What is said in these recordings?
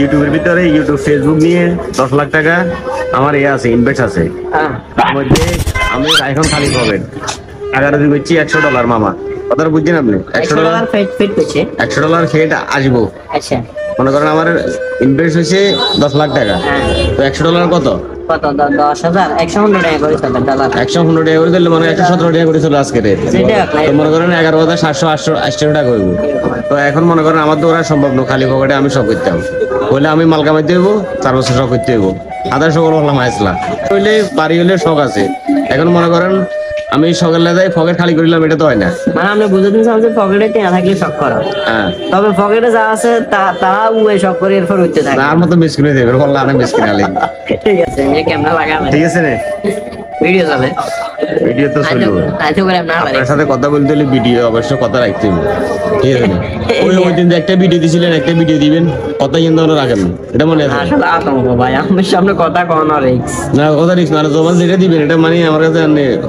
ইউটিউবের ভিতরে YouTube Facebook নিয়ে 10 লাখ টাকা আমার আছে ইনভেস্ট আছে। তার মধ্যে আমি এখন খালি পাবেন 11 দিন হচ্ছে $100 মামা, কথাটা বুঝছেন আপনি? $100 ফেট আসবো। আচ্ছা মনে করেন আমার ইনভেস্ট হয়েছে 10 লাখ টাকা, তো $100 কত? 10,000 115 টাকা করে চলে ডলার। 115 টাকা করে দিলে মানে 117 টাকা করে চলে আজকে রেট। তো মনে করেন 11,700 টাকা হইব। তো এখন মনে করেন আমার তো ওরা সম্ভব না, খালি পকেটে আমি সব করতে হবে বলে আমি মাল কামাইতে হইব, 4 বছর সব করতে হইব। আদার সকল হলাম আইসলা হইলে বাড়ি হইলে শখ আছে। এখন মনে করেন আমি সকালে যাই পকেট খালি করিলাম, এটা তো হয় না। মানে আপনি বুঝতে চান যে পকেটে টেনা থাকলে শখ করা, তবে পকেটে যা আছে তারা উয়ে শখ করে এরপর উঠতে থাকে। আর মতো মিস করে দেবে বললা না মিস করে আলে। ঠিক আছে এই ক্যামেরা লাগাবে, ঠিক আছে রে ভিডিও চলে, ভিডিও তো চলবে। আইতো করে না আপনার সাথে কথা বলতে হলে ভিডিও অবশ্য কথা রাখতে হবে, ঠিক আছে? ওই দিন একটা ভিডিও দিছিলেন, একটা ভিডিও দিবেন, কথা কিন্তু রাখেন না, এটা মনে আছে? আসলে আতঙ্ক ভাই, আমার সামনে কথা কোন রিস্ক না, কথা রিস্ক না, জবান যেটা দিবেন এটা মানে আমার কাছে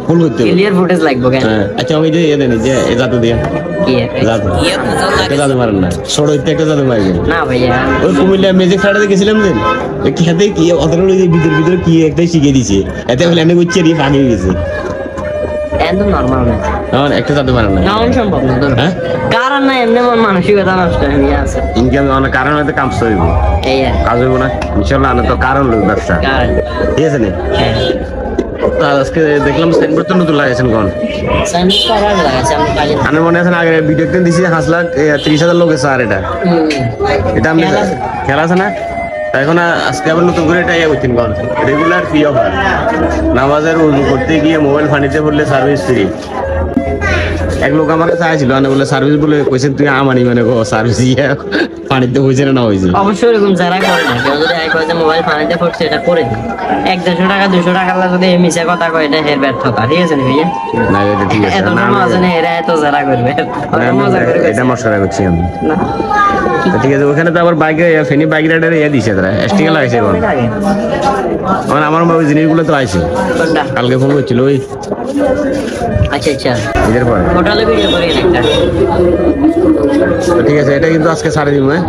ফুল করতে হবে, ক্লিয়ার ফুটেজ লাগবে কেন? আচ্ছা আমি যে দেন যে জাদু দিয়া জাদু মারেন না, ছোট একটা জাদু মারবেন না ভাইয়া। ওই কুমিল্লা ম্যাজিক ফাটাতে গেছিলাম দিন, কি হাতে কি অতটা ভিতরে কি একটা শিখে দিছে, এতে হলে অনেক উচ্চে রিফ আগে গেছে। একদম নরমাল না, আমার একটা জাদু মারেন না, কেমন সম্ভব না? হ্যাঁ কারণ না এমনি মন মানসিকতা নষ্ট হয়ে আছে। ইনকাম অনেক কারণ হয়তো কাম হইব, এই কাজ হইব না ইনশাল্লাহ, আনা তো কারণ লোক ব্যবসা, ঠিক আছে না? আজকে দেখলাম সাইনবোর্ড তো নতুন লাগাইছেন কোন আমার মনে আছে না, আগে ভিডিও একদিন দিছি 5,30,000 লোক আছে। আর এটা আমি খেলা আছে না, এখন আজকে আবার নতুন করে এটা ইয়ে করছেন কোন রেগুলার ফ্রি অফার, নামাজের উযু করতে গিয়ে মোবাইল পানিতে পড়লে সার্ভিস ফ্রি। এক লোক আমার কাছে আইছিল মানে বলে সার্ভিস বলে কইছেন তুই আমানি মানে সার্ভিস পানিতে হইছে না হইছে। অবশ্যই এরকম যারা করে না, কেউ যদি আই কয় যে মোবাইল পানিতে পড়ছে এটা করে দিন, 100-200 টাকা 200 টাকা যদি মিছা কথা কয় এটা হের ব্যর্থতা, ঠিক আছে ভাইয়া? না এটা ঠিক আছে, এত মজা নেই, এরা এত যারা করবে মজা করে এটা মশলা করছি আমি, ঠিক আছে? ওখানে তো আবার বাইকে ফেনি বাইক রাইডার ইয়ে দিছে তারা স্টিকার লাগাইছে এখন, মানে আমার ওই জিনিসগুলো তো আইছে, কালকে ফোন করছিল ওই। আচ্ছা আচ্ছা এদের পরে হোটেলে ভিডিও করি একটা, ঠিক আছে? এটা কিন্তু আজকে ছাড়ে দিব, হ্যাঁ?